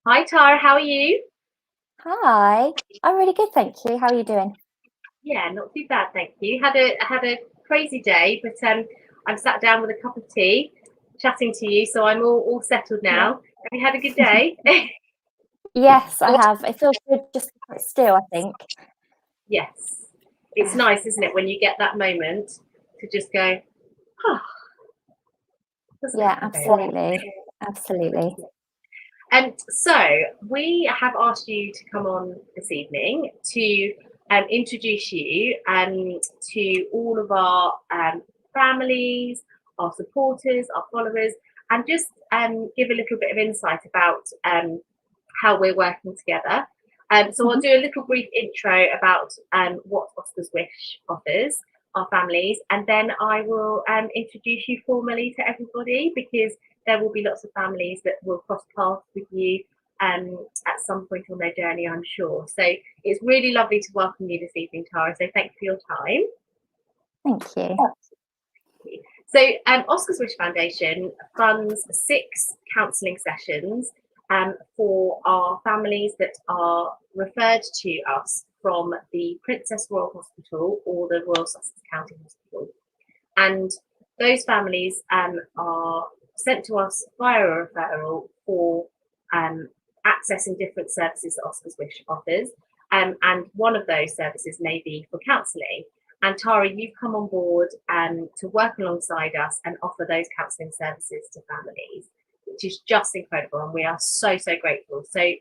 Hi Tara, how are you? Hi, I'm really good, thank you. How are you doing? Yeah, not too bad, thank you. Had a crazy day, but I'm sat down with a cup of tea, chatting to you, so I'm all settled Yeah. now. Have you had a good day? Yes, I have. It feels good just to sit still, I think. Yes, it's nice, isn't it, when you get that moment to just go, oh, doesn't it Yeah, happen very often? absolutely. Absolutely. And so we have asked you to come on this evening to introduce you to all of our families, our supporters, our followers, and just give a little bit of insight about how we're working together. So I'll Mhm. do a little brief intro about what Oscar's Wish offers our families, and then I will introduce you formally to everybody because there will be lots of families that will cross paths with you at some point on their journey, I'm sure. So it's really lovely to welcome you this evening, Tara. So thank you for your time. Thank you. So Oscar's Wish Foundation funds 6 counselling sessions for our families that are referred to us from the Princess Royal Hospital or the Royal Sussex County Hospital. And those families are sent to us via a referral for accessing different services that Oscar's Wish offers. And one of those services may be for counselling. And Tara, you've come on board to work alongside us and offer those counselling services to families, which is just incredible. And we are so, so grateful. So,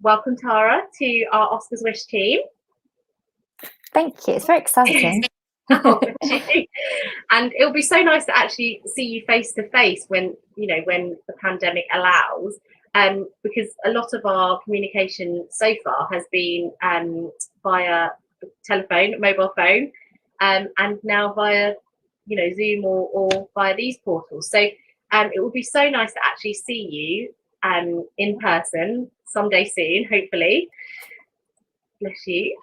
welcome, Tara, to our Oscar's Wish team. Thank you. It's very exciting. Oh, and it'll be so nice to actually see you face to face when when the pandemic allows, because a lot of our communication so far has been via telephone, mobile phone, and now via Zoom or via these portals. So it will be so nice to actually see you in person someday soon, hopefully. Bless you.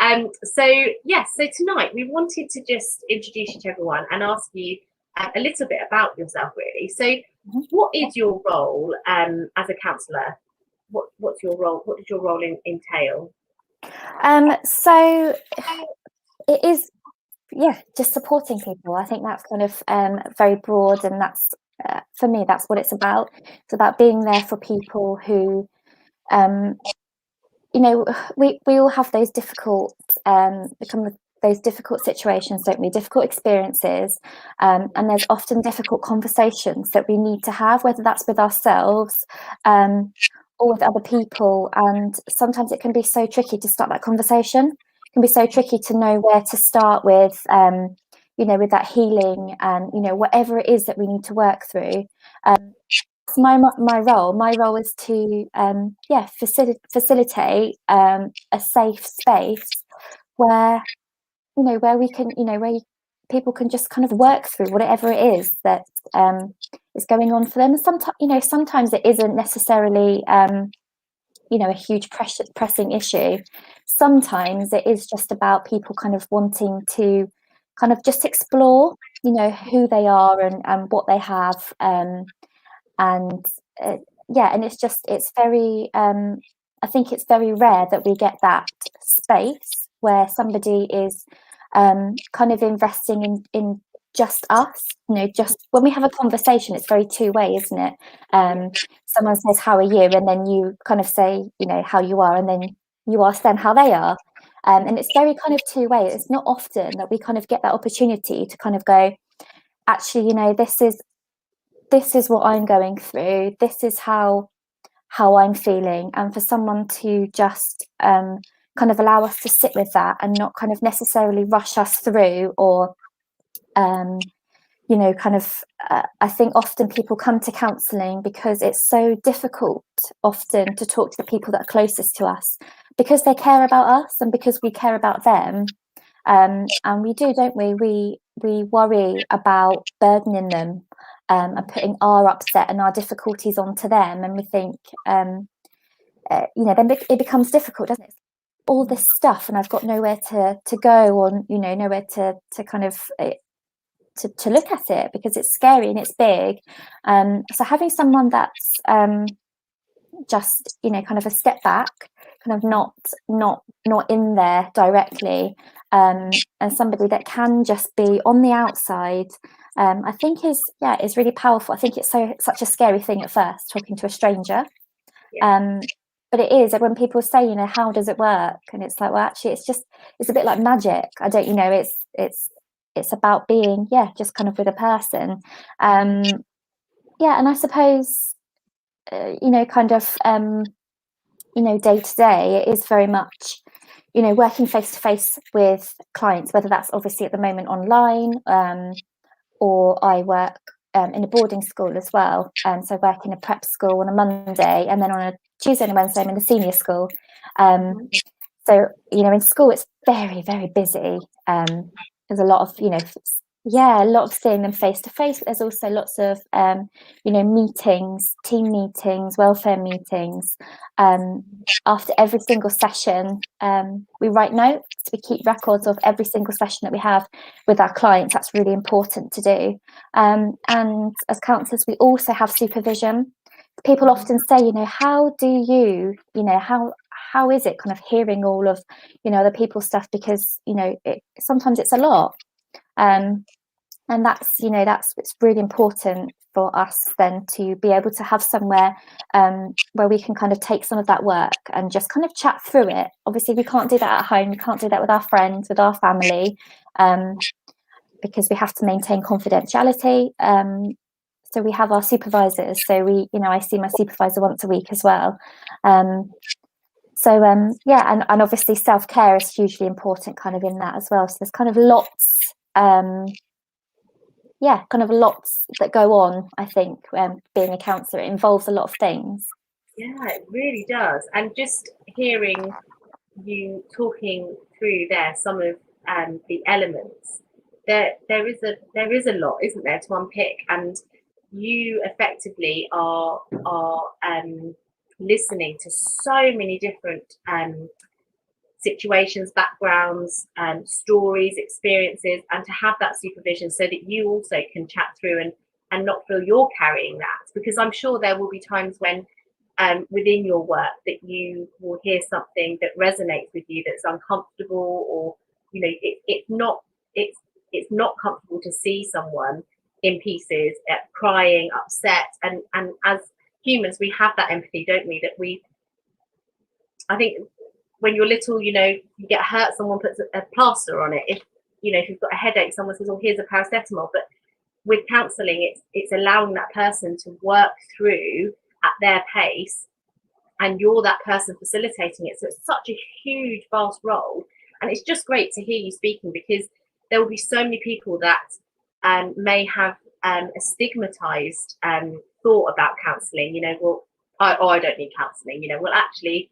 So yes, so tonight we wanted to just introduce you to everyone and ask you a little bit about yourself, really. So, Mhm. what is your role as a counsellor? What's your role? What does your role entail? So it is, yeah, just supporting people. I think that's kind of very broad, and that's for me, that's what it's about. It's about being there for people who, um, we all have those difficult those difficult situations, don't we? Difficult experiences, and there's often difficult conversations that we need to have, whether that's with ourselves or with other people. And sometimes it can be so tricky to start that conversation. It can be so tricky to know where to start with, with that healing and whatever it is that we need to work through. My role is to facilitate a safe space where where we can where people can just kind of work through whatever it is that is going on for them. And sometimes it isn't necessarily a huge pressing issue. Sometimes it is just about people kind of wanting to kind of just explore who they are and what they have, and and it's very I think it's very rare that we get that space where somebody is kind of investing in just us. Just when we have a conversation, it's very two-way, isn't it? Someone says, how are you? And then you kind of say, how you are, and then you ask them how they are. And it's very kind of two-way. It's not often that we kind of get that opportunity to kind of go, actually, this is what I'm going through. This is how I'm feeling. And for someone to just kind of allow us to sit with that and not kind of necessarily rush us through or, kind of, I think often people come to counselling because it's so difficult often to talk to the people that are closest to us because they care about us and because we care about them. And we do, don't we? We worry about burdening them and putting our upset and our difficulties onto them, and we think, then it becomes difficult, doesn't it? All this stuff, and I've got nowhere to go, or nowhere to kind of to look at it because it's scary and it's big. So having someone that's just, you know, kind of a step back, kind of not in there directly, and somebody that can just be on the outside, I think is really powerful. I think it's such a scary thing at first, talking to a stranger. But it is when people say, you know, how does it work? And it's like, well, actually, it's a bit like magic. I don't, you know, it's about being, just kind of with a person. And I suppose, you know, kind of, you know, day to day, it is very much, you know, working face to face with clients, whether that's obviously at the moment online, or I work in a boarding school as well. So I work in a prep school on a Monday, and then on a Tuesday and a Wednesday I'm in the senior school. So, you know, in school it's very, very busy. There's a lot of, you know, a lot of seeing them face to face, but there's also lots of, you know, meetings, team meetings, welfare meetings. After every single session, we write notes. We keep records of every single session that we have with our clients. That's really important to do. And as counsellors, we also have supervision. People often say, you know, how do you, you know, how is it kind of hearing all of, you know, other people's stuff, because, you know, sometimes it's a lot. And that's, you know, it's really important for us then to be able to have somewhere where we can kind of take some of that work and just kind of chat through it. Obviously we can't do that at home, we can't do that with our friends, with our family, because we have to maintain confidentiality. So we have our supervisors, so we, you know, I see my supervisor once a week as well. So and obviously self-care is hugely important kind of in that as well. So there's kind of lots kind of lots that go on, I think. Being a counsellor, it involves a lot of things. Yeah, it really does. And just hearing you talking through there some of the elements, there is a lot, isn't there, to unpick, and you effectively are listening to so many different situations, backgrounds, stories, experiences, and to have that supervision so that you also can chat through and not feel you're carrying that. Because I'm sure there will be times when within your work that you will hear something that resonates with you, that's uncomfortable, or, you know, it's not comfortable to see someone in pieces, crying, upset, and as humans we have that empathy, don't we, that I think when you're little, you know, you get hurt, someone puts a plaster on it. If, you know, if you've got a headache, someone says, oh, here's a paracetamol. But with counselling, it's allowing that person to work through at their pace, and you're that person facilitating it. So it's such a huge, vast role. And it's just great to hear you speaking, because there will be so many people that may have a stigmatized thought about counselling. You know, well, I don't need counselling. You know, well, actually,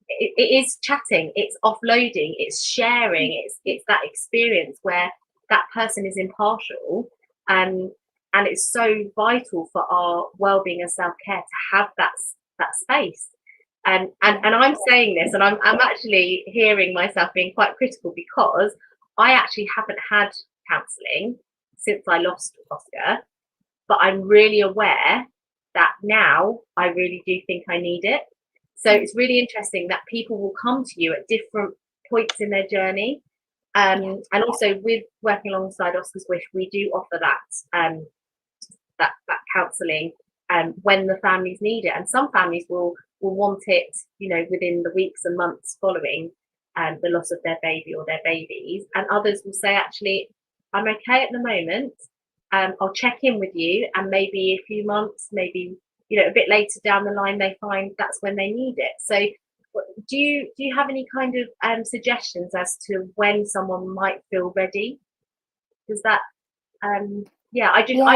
it is chatting, it's offloading, it's sharing, it's that experience where that person is impartial, and it's so vital for our well-being and self-care to have that space. And I'm saying this, and I'm actually hearing myself being quite critical, because I actually haven't had counselling since I lost Oscar, but I'm really aware that now I really do think I need it. So it's really interesting that people will come to you at different points in their journey. And also with working alongside Oscar's Wish, we do offer that counselling when the families need it. And some families will want it, you know, within the weeks and months following the loss of their baby or their babies. And others will say, actually, I'm okay at the moment. I'll check in with you, and maybe a few months, maybe, you know, a bit later down the line, they find that's when they need it. So do you have any kind of suggestions as to when someone might feel ready? Does that I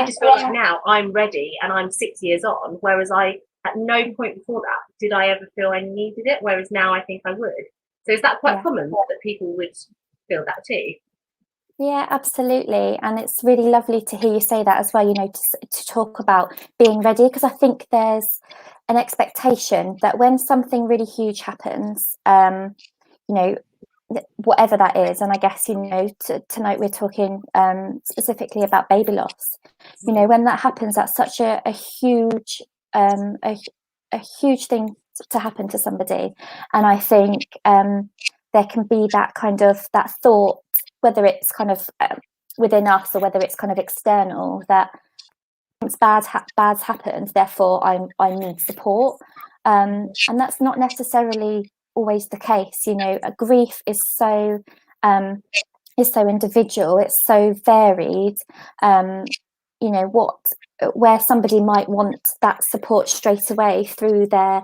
just feel like now I'm ready, and I'm 6 years on, whereas I at no point before that did I ever feel I needed it, whereas now I think I would. So is that quite common that people would feel that too? Yeah, absolutely. And it's really lovely to hear you say that as well, you know, to talk about being ready, because I think there's an expectation that when something really huge happens, you know, whatever that is, and I guess, you know, tonight we're talking specifically about baby loss. You know, when that happens, that's such a huge a huge thing to happen to somebody, and I think there can be that kind of that thought, whether it's kind of within us or whether it's kind of external, that bad's happened, therefore I need support, and that's not necessarily always the case. You know, grief is so individual, it's so varied. You know, where somebody might want that support straight away through their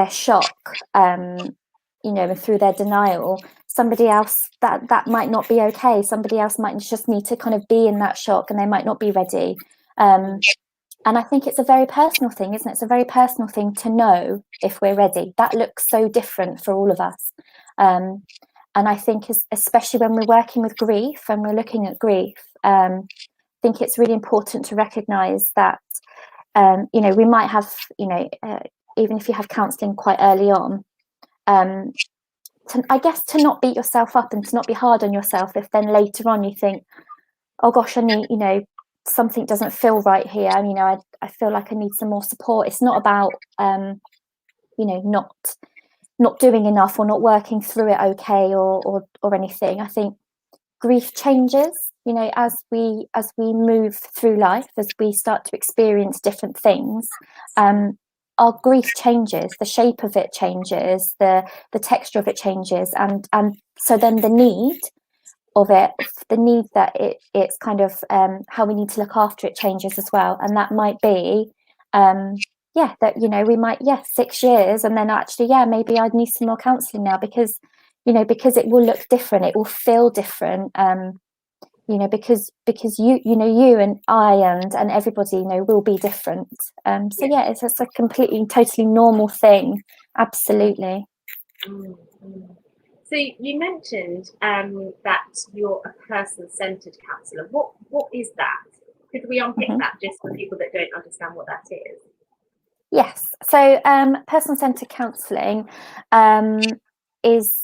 shock, you know, and through their denial, somebody else that might not be okay. Somebody else might just need to kind of be in that shock, and they might not be ready. And I think it's a very personal thing, isn't it? It's a very personal thing to know if we're ready. That looks so different for all of us. And I think especially when we're working with grief and we're looking at grief, I think it's really important to recognise that, you know, we might have, you know, even if you have counselling quite early on, I guess to not beat yourself up and to not be hard on yourself if then later on you think, oh gosh, I need, you know, something doesn't feel right here, and you know, I feel like I need some more support. It's not about you know, not doing enough or not working through it okay or anything. I think grief changes, you know, as we move through life, as we start to experience different things. Our grief changes, the shape of it changes, the texture of it changes, and so then the need of it, the need that it's kind of how we need to look after it changes as well. And that might be that, you know, we might 6 years, and then actually maybe I'd need some more counselling now, because, you know, because it will look different, it will feel different, you know, because you know, you and I and everybody, you know, will be different. So it's just a completely totally normal thing. Absolutely. So you mentioned that you're a person-centered counsellor. What is that? Could we unpick that just for people that don't understand what that is? Yes. So person-centered counselling is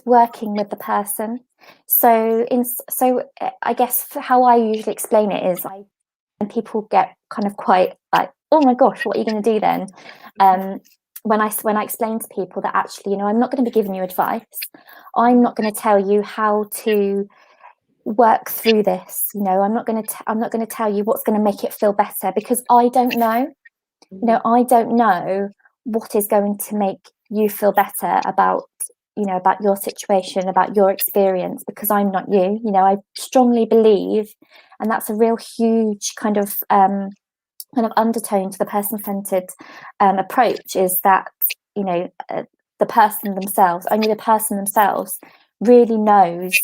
working with the person. So I guess how I usually explain it is, and people get kind of quite like, oh my gosh, what are you going to do then? When I explain to people that actually, you know, I'm not going to be giving you advice. I'm not going to tell you how to work through this. You know, I'm not going to tell you what's going to make it feel better, because I don't know. You know, I don't know what is going to make you feel better about, you know, about your situation, about your experience, because I'm not you. You know, I strongly believe, and that's a real huge kind of undertone to the person-centered approach, is that, you know, the person themselves, only the person themselves really knows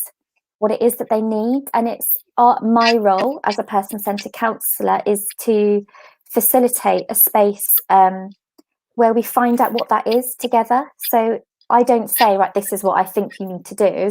what it is that they need. And it's my role as a person-centered counsellor is to facilitate a space where we find out what that is together. So I don't say, right, this is what I think you need to do.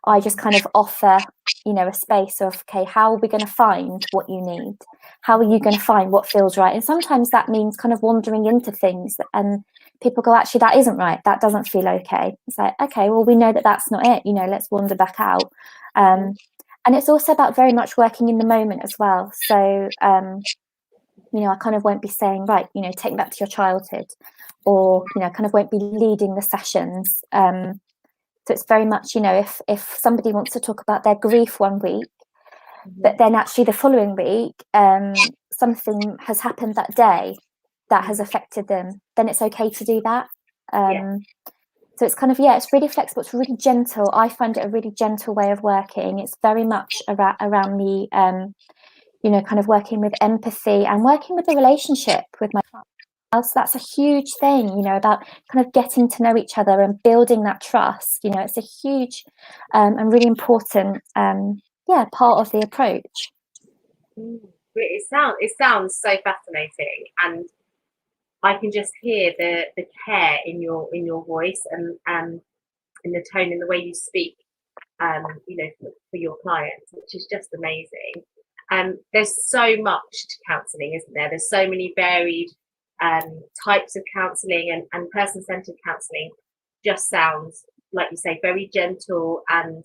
I just kind of offer, you know, a space of, okay, how are we going to find what you need? How are you going to find what feels right? And sometimes that means kind of wandering into things, and people go, actually, that isn't right. That doesn't feel okay. It's like, okay, well, we know that that's not it. You know, let's wander back out. And it's also about very much working in the moment as well. So, you know, I kind of won't be saying, right, you know, take me back to your childhood, or, you know, kind of won't be leading the sessions. So it's very much, you know, if somebody wants to talk about their grief one week, but then actually the following week, something has happened that day that has affected them, then it's okay to do that. So it's kind of, it's really flexible. It's really gentle. I find it a really gentle way of working. It's very much around me, you know, kind of working with empathy and working with the relationship with my clients. So that's a huge thing, you know, about kind of getting to know each other and building that trust. You know, it's a huge and really important part of the approach. It sounds so fascinating, and I can just hear the care in your voice, and in the tone, in the way you speak, you know, for your clients, which is just amazing. There's so much to counselling, isn't there? There's so many varied types of counselling, and person-centered counselling just sounds, like you say, very gentle, and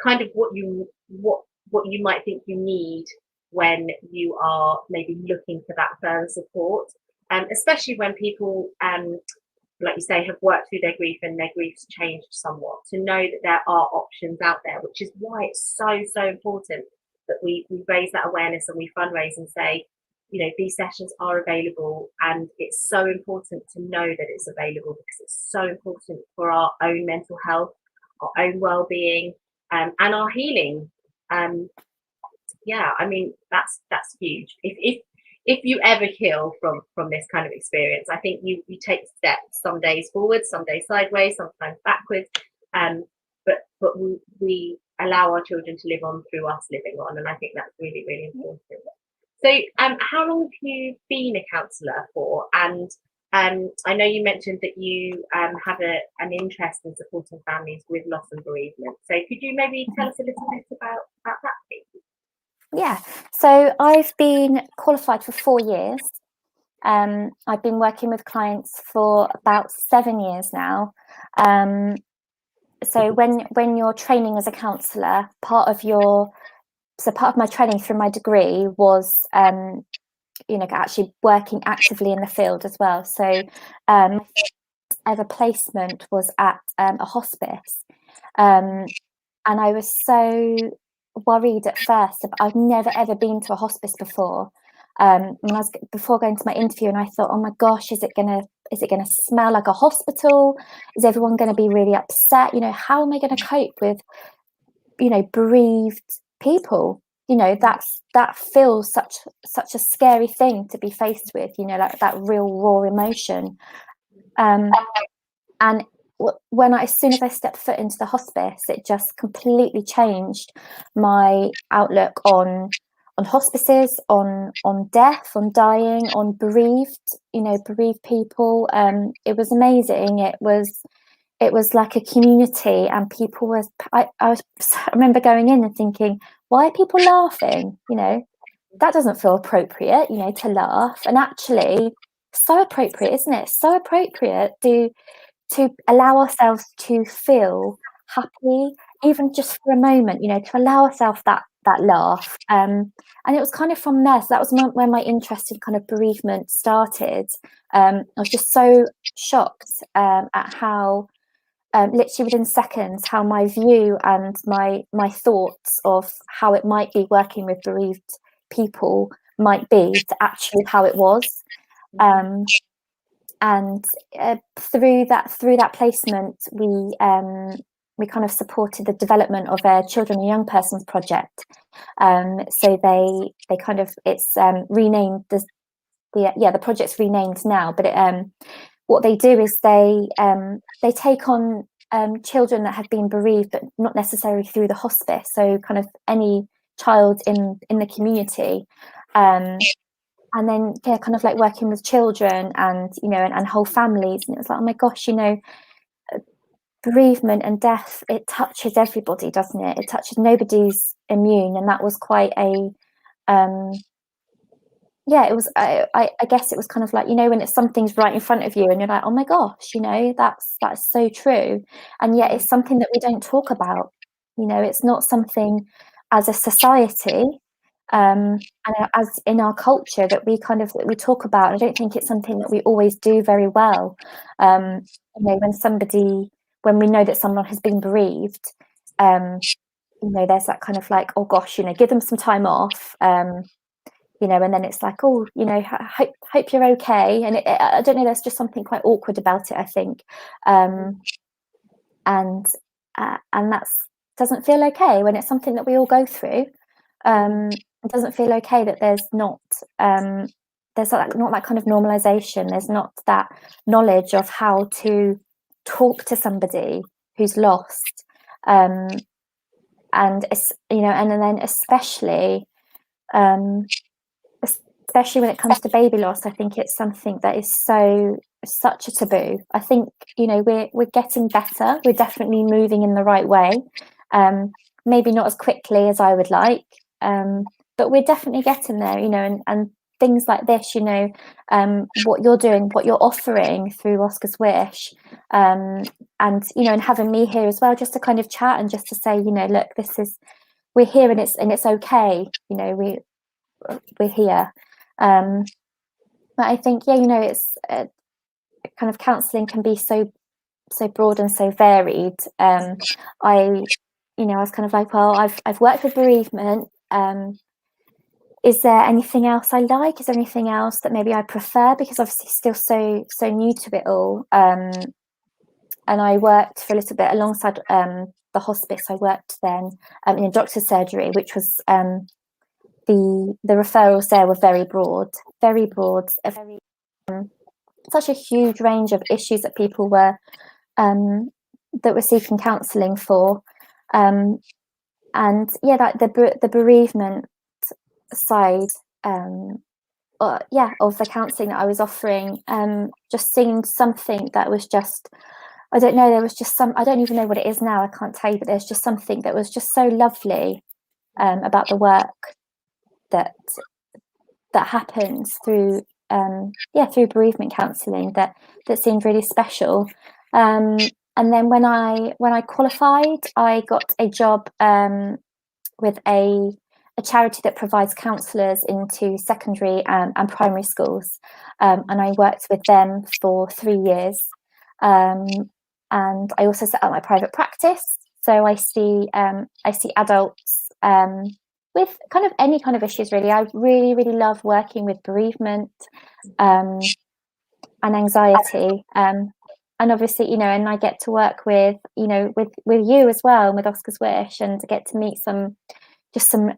kind of what you might think you need when you are maybe looking for that further support, especially when people, like you say, have worked through their grief and their grief's changed somewhat, to know that there are options out there, which is why it's so important that we raise that awareness and we fundraise and say, these sessions are available, and it's so important to know that it's available, because it's so important for our own mental health, our own well-being, and our healing. I mean, that's huge. If you ever heal from this kind of experience, I think you take steps, some days forward, some days sideways, sometimes backwards, but we allow our children to live on through us living on, and I think that's really important. So how long have you been a counsellor for? And I know you mentioned that you have an interest in supporting families with loss and bereavement, so could you maybe tell us a little bit about that, please? Yeah, so I've been qualified for 4 years. I've been working with clients for about 7 years now. So when you're training as a counsellor, part of my training through my degree was actually working actively in the field as well. So ever placement was at a hospice, and I was so worried at first. I'd never ever been to a hospice before. Before going to my interview, and I thought, oh my gosh, is it gonna smell like a hospital? Is everyone going to be really upset? How am I going to cope with bereaved people? That feels such a scary thing to be faced with, like that real raw emotion. And as soon as I stepped foot into the hospice, it just completely changed my outlook on hospices, on death, on dying, on bereaved people. It was amazing. It was like a community, and people were. I remember going in and thinking, why are people laughing? That doesn't feel appropriate, to laugh. And actually, so appropriate, isn't it? So appropriate to allow ourselves to feel happy, even just for a moment, to allow ourselves that laugh. And it was kind of from there. So that was when my interest in kind of bereavement started. I was just so shocked at how, literally within seconds, how my view and my thoughts of how it might be working with bereaved people might be to actually how it was. And through that placement, we kind of supported the development of a children and young persons project. So they kind of, it's renamed, the project's renamed now, but what they do is they take on children that have been bereaved, but not necessarily through the hospice. So kind of any child in the community, and then kind of like working with children and and whole families. And it was like, oh my gosh, bereavement and death, it touches everybody, doesn't it? It touches, nobody's immune. And that was quite a it was, I guess it was kind of like, when it's something's right in front of you and you're like, oh my gosh, that's so true. And yet it's something that we don't talk about. It's not something as a society, and as in our culture that we talk about. I don't think it's something that we always do very well. When we know that someone has been bereaved, there's that kind of like, oh gosh, give them some time off. And then it's like, oh, hope you're okay. And I don't know, there's just something quite awkward about it, I think. And that doesn't feel okay when it's something that we all go through. It doesn't feel okay that there's not that kind of normalization. There's not that knowledge of how to talk to somebody who's lost. And then especially when it comes to baby loss, I think it's something that is such a taboo. I think we're getting better. We're definitely moving in the right way. Maybe not as quickly as I would like, but we're definitely getting there. And things like this, what you're doing, what you're offering through Oscar's Wish, and having me here as well, just to kind of chat and just to say, look, we're here and it's okay. we're here. But I think, yeah, it's kind of counselling can be so broad and so varied. I was kind of like, well, I've worked with bereavement. Is there anything else I like? Is there anything else that maybe I prefer? Because obviously still so new to it all. And I worked for a little bit alongside the hospice. I worked then in a doctor's surgery, which was the referrals there were very broad, such a huge range of issues that people were seeking counselling for. And yeah, that the bereavement side of the counselling that I was offering just seemed something that was just, I don't know, there was just I don't even know what it is now, I can't tell you, but there's just something that was just so lovely about the work that happens through bereavement counselling that seemed really special. And then when I qualified, I got a job with a charity that provides counsellors into secondary and primary schools, and I worked with them for 3 years. And I also set up my private practice, so I see adults with kind of any kind of issues, really. I really, really love working with bereavement and anxiety. And obviously, and I get to work with you as well, and with Oscar's Wish, and to get to meet some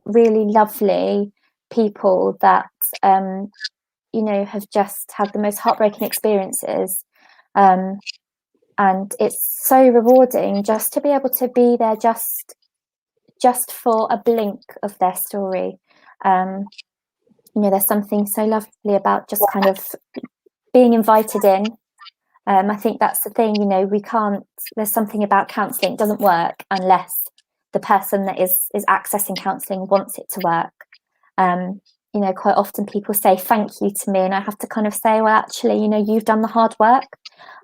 really lovely people that have just had the most heartbreaking experiences. And it's so rewarding just to be able to be there just for a blink of their story. There's something so lovely about just kind of being invited in. I think that's the thing, there's something about counselling, it doesn't work unless the person that is accessing counselling wants it to work. Quite often people say thank you to me, and I have to kind of say, well, actually, you've done the hard work.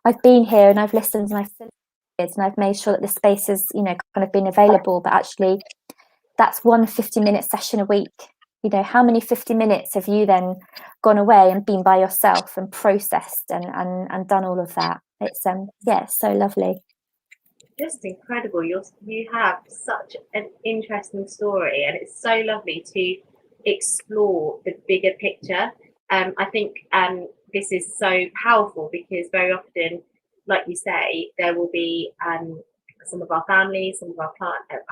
I've been here and I've listened and I've made sure that the space is, kind of been available, but actually that's one 50-minute session a week. How many 50 minutes have you then gone away and been by yourself and processed and done all of that? It's it's so lovely. Just incredible. You have such an interesting story, and it's so lovely to explore the bigger picture. I think this is so powerful because very often, like you say, there will be some of our families, some of our clients.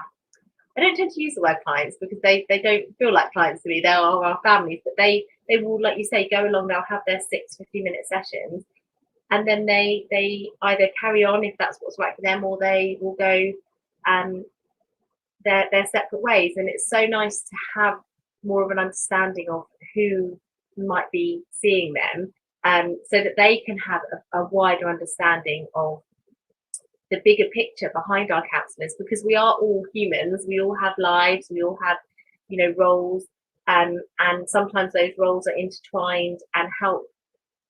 I don't tend to use the word clients because they don't feel like clients to me. They are our families, but they will, like you say, go along. They'll have their 6 50-minute sessions, and then they either carry on if that's what's right for them, or they will go their separate ways. And it's so nice to have more of an understanding of who might be seeing them, so that they can have a wider understanding of the bigger picture behind our counsellors, because we are all humans, we all have lives, we all have roles, and sometimes those roles are intertwined and help.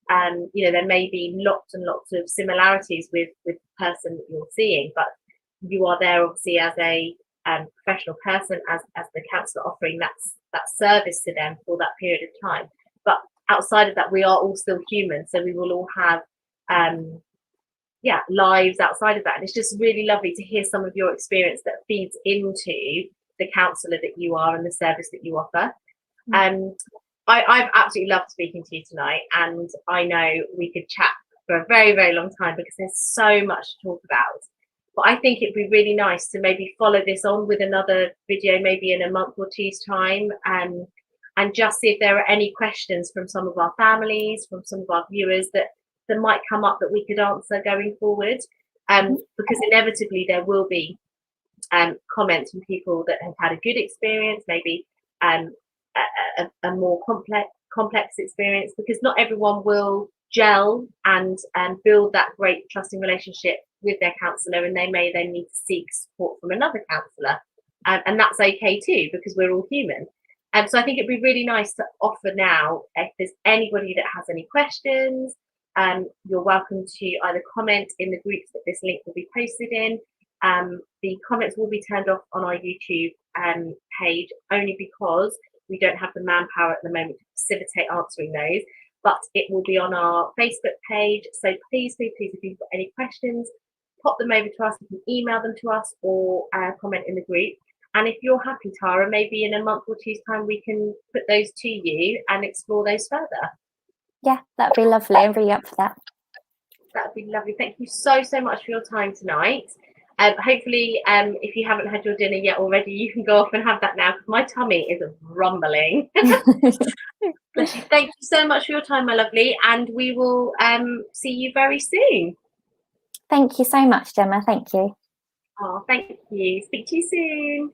There may be lots and lots of similarities with the person that you're seeing, but you are there obviously as a professional person, as the counsellor, offering that service to them for that period of time. But outside of that, we are all still human, so we will all have lives outside of that. And it's just really lovely to hear some of your experience that feeds into the counsellor that you are and the service that you offer. I've absolutely loved speaking to you tonight, and I know we could chat for a very, very long time because there's so much to talk about. But I think it'd be really nice to maybe follow this on with another video, maybe in a month or two's time, and just see if there are any questions from some of our families, from some of our viewers that might come up that we could answer going forward. Because inevitably there will be comments from people that have had a good experience, maybe a more complex experience, because not everyone will gel and build that great trusting relationship with their counsellor, and they may then need to seek support from another counsellor, and that's okay too, because we're all human. So I think it'd be really nice to offer now, if there's anybody that has any questions, you're welcome to either comment in the groups that this link will be posted in. The comments will be turned off on our YouTube page, only because we don't have the manpower at the moment to facilitate answering those, but it will be on our Facebook page. So please, please, please, if you've got any questions, pop them over to us. You can email them to us or comment in the group. And if you're happy, Tara, maybe in a month or two's time, we can put those to you and explore those further. Yeah, that'd be lovely. I'm really up for that. That'd be lovely. Thank you so, so much for your time tonight. Hopefully, if you haven't had your dinner yet already, you can go off and have that now, because my tummy is rumbling. Bless you. Thank you so much for your time, my lovely, and we will see you very soon. Thank you so much, Gemma. Thank you. Oh, thank you. Speak to you soon.